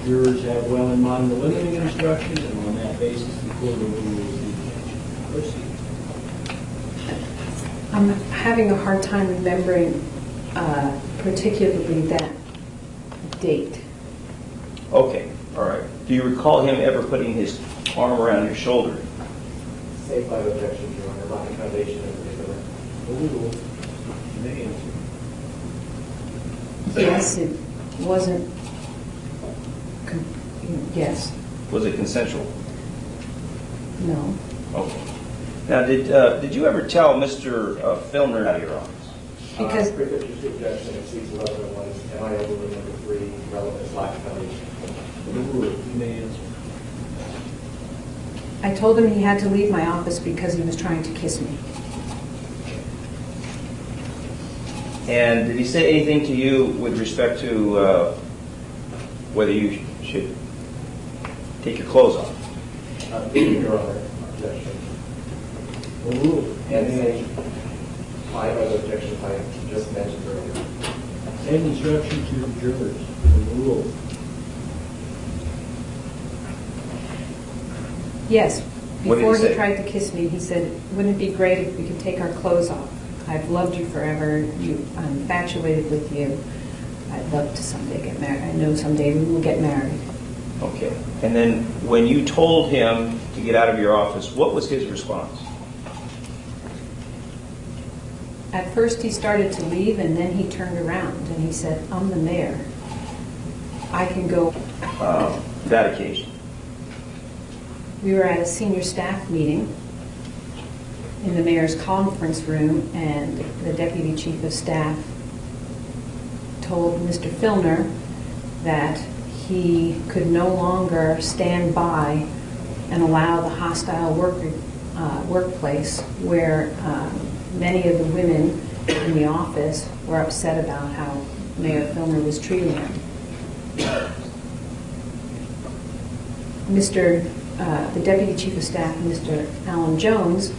jurors have well in mind the limiting instructions, and on that basis, the court overrules the objection. Proceed. I'm having a hard time remembering particularly that date. Okay, all right. Do you recall him ever putting his arm around your shoulder? Safe by objection, Your Honor, not the foundation in particular. Overruled. You may answer. Yes, it wasn't. Yes. Was it consensual? No. Okay. Now, did you ever tell Mr. Filner out of your office? Because 352 objection exceeds 1101, and I overrule number 3, relevance lack of foundation. Overruled. You may answer. I told him he had to leave my office because he was trying to kiss me. And did he say anything to you with respect to whether you should take your clothes off? Your Honor, objection. Overruled. And say, my other objections I just mentioned earlier. Same instruction to the jurors. Overruled. Yes. What did he Before he say? tried to kiss me, he said, "Wouldn't it be great if we could take our clothes off? I've loved you forever. I'm infatuated with you. I'd love to someday get married. I know someday we will get married." Okay. And then when you told him to get out of your office, what was his response? At first he started to leave, and then he turned around and he said, "I'm the mayor. I can go." That occasion. We were at a senior staff meeting in the mayor's conference room, and the deputy chief of staff told Mr. Filner that he could no longer stand by and allow the hostile workplace where many of the women in the office were upset about how Mayor Filner was treating them. The deputy chief of staff, Mr. Alan Jones,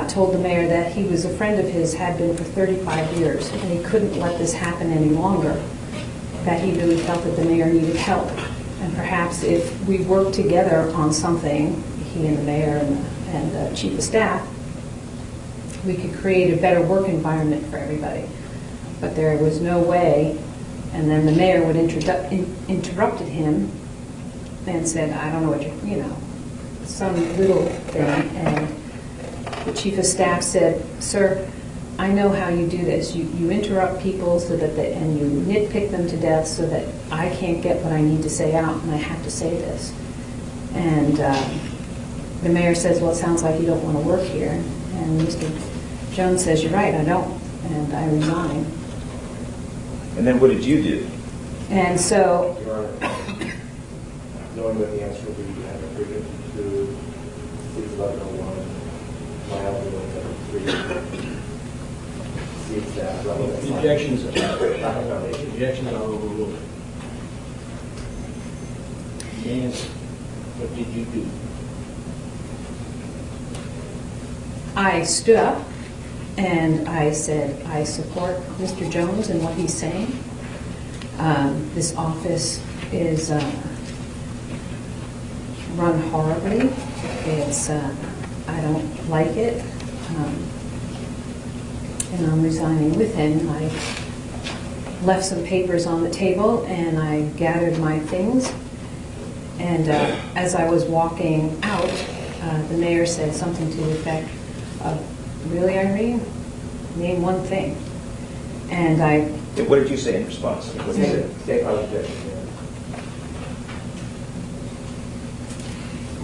told the mayor that he was a friend of his, had been for 35 years, and he couldn't let this happen any longer, that he really felt that the mayor needed help. And perhaps if we worked together on something, he and the mayor and the chief of staff, we could create a better work environment for everybody. But there was no way, and then the mayor would interrupted him and said, "I don't know what some little thing." And the chief of staff said, "Sir, I know how you do this. You interrupt people so that and you nitpick them to death so that I can't get what I need to say out, and I have to say this." And the mayor says, "Well, it sounds like you don't want to work here." And Mr. Jones says, "You're right, I don't," and I resign. And then what did you do? And so, Your Honor, knowing what the answer will be, you have a 352, 1101, my overrule number 3, exceeds that relevance. The objections lack of foundation. objections are overruled. You may answer. What did you do? I stood up and I said, "I support Mr. Jones and what he's saying. This office is run horribly. I don't like it, and I'm resigning with him." I left some papers on the table and I gathered my things. And as I was walking out, the mayor said something to the effect of, "Really, Irene? Name one thing." And What did you say in response? What did you say? State by objection, Your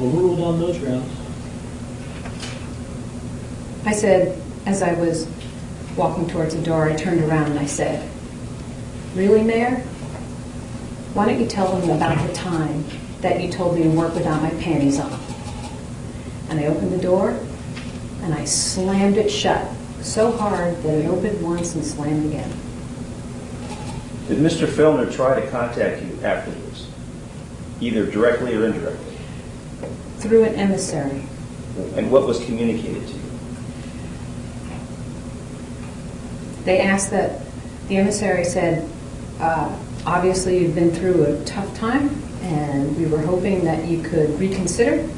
Honor. Overruled on those grounds. I said, as I was walking towards the door, I turned around and I said, "Really, Mayor? Why don't you tell them about the time that you told me to work without my panties on?" And I opened the door and I slammed it shut so hard that it opened once and slammed again. Did Mr. Filner try to contact you afterwards, either directly or indirectly? Through an emissary. And what was communicated to you? They asked that, the emissary said, Obviously, you've been through a tough time, and we were hoping that you could reconsider.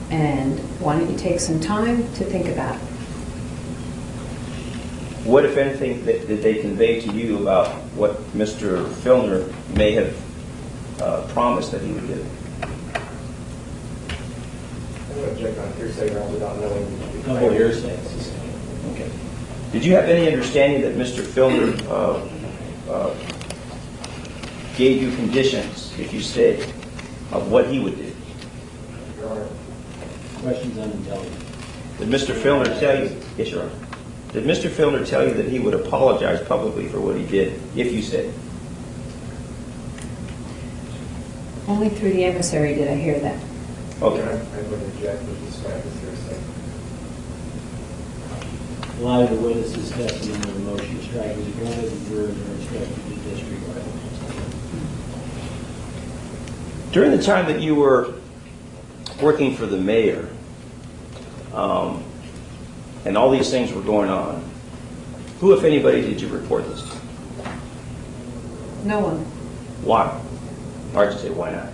And why don't you take some time to think about it? What, if anything, did they convey to you about what Mr. Filner may have promised that he would do? I'm going to object on hearsay grounds without knowing. No more hearsay. Okay. Did you have any understanding that Mr. Filner gave you conditions, if you stayed, of what he would do? Your Honor, Questions unintelligent. Did Mr. Filner tell you? Yes, Your Honor. Did Mr. Filner tell you that he would apologize publicly for what he did if you stayed? Only through the emissary did I hear that. Okay. I'm going to object with respect to hearsay. In light of the witness's testimony, the motion to strike is granted, the jurors are instructed to disregard. During the time that you were working for the mayor, and all these things were going on, who, if anybody, did you report this to? No one. Why? Hard to say why not.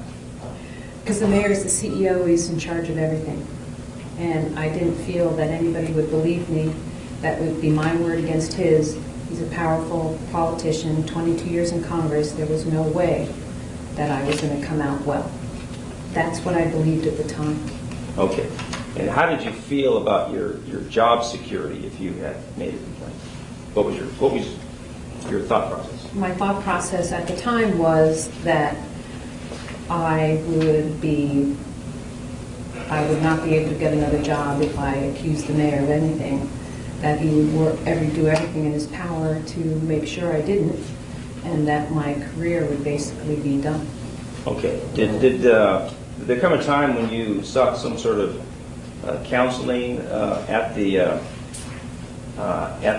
Because the mayor is the CEO, he's in charge of everything. And I didn't feel that anybody would believe me. That would be my word against his. He's a powerful politician, 22 years in Congress. There was no way that I was going to come out well. That's what I believed at the time. Okay. And how did you feel about your job security if you had made a complaint? What was your thought process? My thought process at the time was that I would not be able to get another job if I accused the mayor of anything, that he would do everything in his power to make sure I didn't, and that my career would basically be done. Okay. Did there come a time when you sought some sort of counseling at the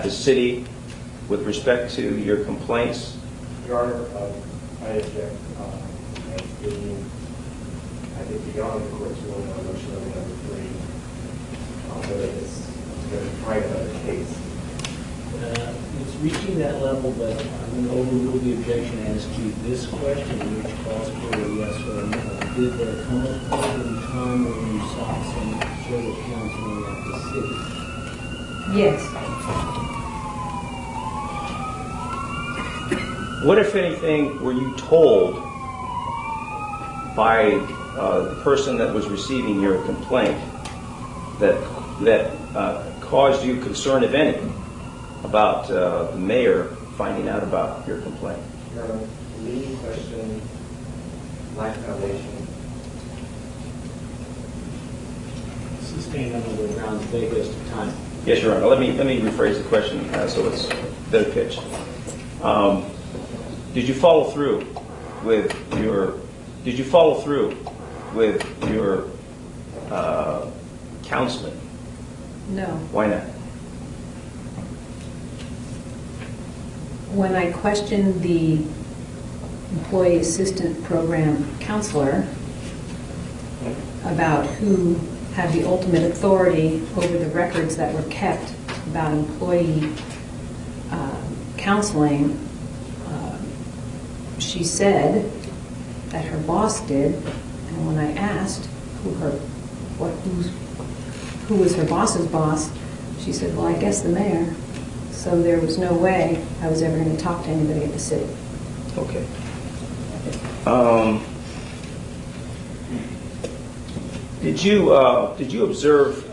city with respect to your complaints? Your Honor, I object. I think beyond the court's ruling on motion number 3, whether it's going to try another case. It's reaching that level, but I'm going to overrule the objection and ask you this question, which calls for a yes or a no. Did there come a point in time when you sought some sort of counseling at the city? Yes. What, if anything, were you told by the person that was receiving your complaint that caused you concern, if any, about the mayor finding out about your complaint? Your Honor, leading question, lack foundation. Sustained under the grounds vaguest of time. Yes, Your Honor. Let me rephrase the question so it's better pitched. Did you follow through with your counseling? No. Why not? When I questioned the employee assistant program counselor about who had the ultimate authority over the records that were kept about employee counseling, she said that her boss did, and when I asked who was her boss's boss, she said, well, I guess the mayor. So there was no way I was ever going to talk to anybody at the city. Okay. Did you observe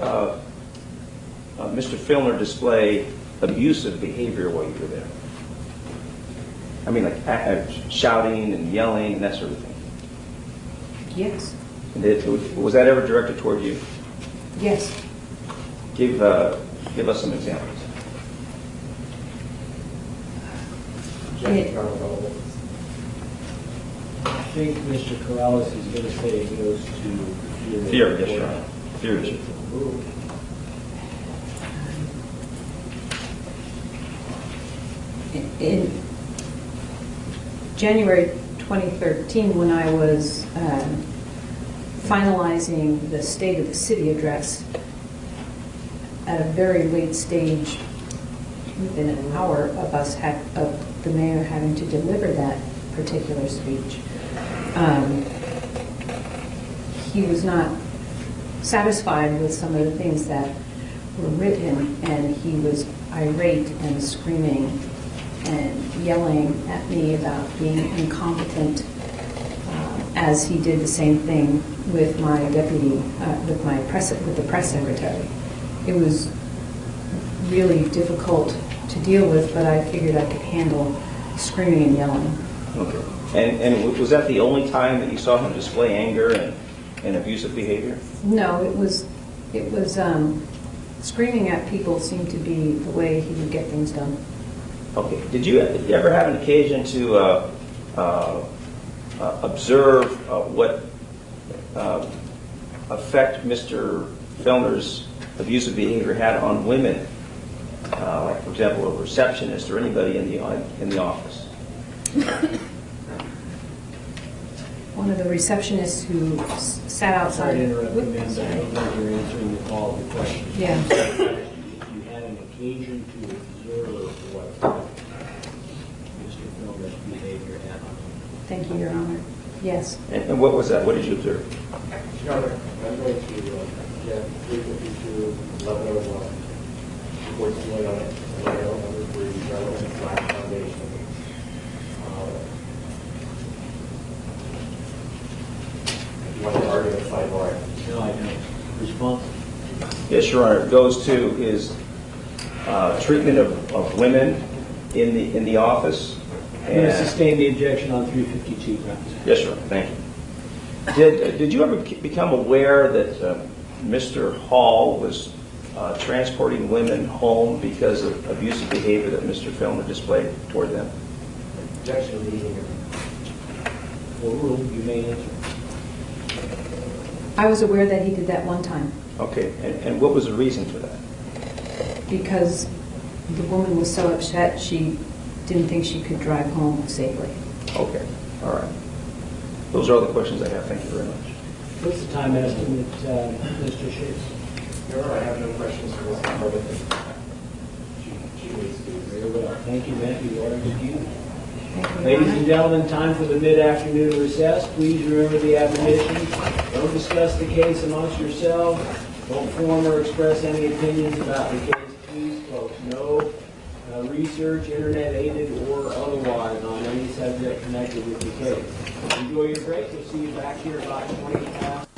Mr. Filner display abusive behavior while you were there? I mean, like shouting and yelling and that sort of thing. Yes. And was that ever directed toward you? Yes. Give us some examples. Objection, Your Honor. I think Mr. Corrales is going to say it goes to Fear, yes, Your Honor. Fear issue. In January 2013, when I was finalizing the State of the City address, at a very late stage, within an hour of of the mayor having to deliver that particular speech. He was not satisfied with some of the things that were written, and he was irate and screaming and yelling at me about being incompetent, as he did the same thing with my deputy, with the press secretary. It was really difficult to deal with, but I figured I could handle screaming and yelling. Okay. And was that the only time that you saw him display anger and abusive behavior? No, it was screaming at people seemed to be the way he would get things done. Okay. Did you ever have an occasion to observe what effect Mr. Filner's abusive behavior had on women, like, for example, a receptionist or anybody in the office? One of the receptionists who sat outside. Sorry to interrupt you, ma'am, but I don't think you're answering the call of the question. Yeah. If you had an occasion to observe what Mr. Filner's behavior had on him. Thank you, Your Honor. Yes. And what was that? What did you observe? Your Honor, I'm going to get 352, 1101, report dealing on it, number 3, relevant Black Foundation. You want to argue the sidebar? No, I don't. Response? Yes, Your Honor. It goes to his treatment of women in the office. I'm going to sustain the objection on 352 grounds. Yes, Your Honor. Thank you. Did you ever become aware that Mr. Hall was transporting women home because of abusive behavior that Mr. Filner displayed toward them? Objection leading. Overruled. You may answer. I was aware that he did that one time Okay. And what was the reason for that? because the woman was so upset she didn't think she could drive home safely. Okay. All right. Those are all the questions I have. Thank you very much. What's the time estimate, Mr. Shapes? Your Honor, I have no questions for Ms. Harvey. She needs to. Very well. Thank you, Matthew. You are excused. Thank you, Your Ladies Honor. and gentlemen, time for the mid-afternoon recess. Please remember the admonition. Don't discuss the case amongst yourselves. Don't form or express any opinions about the case. Please, folks, no research, internet-aided or otherwise, on any subject connected with the case. Enjoy your break. We'll see you back here about 20 past.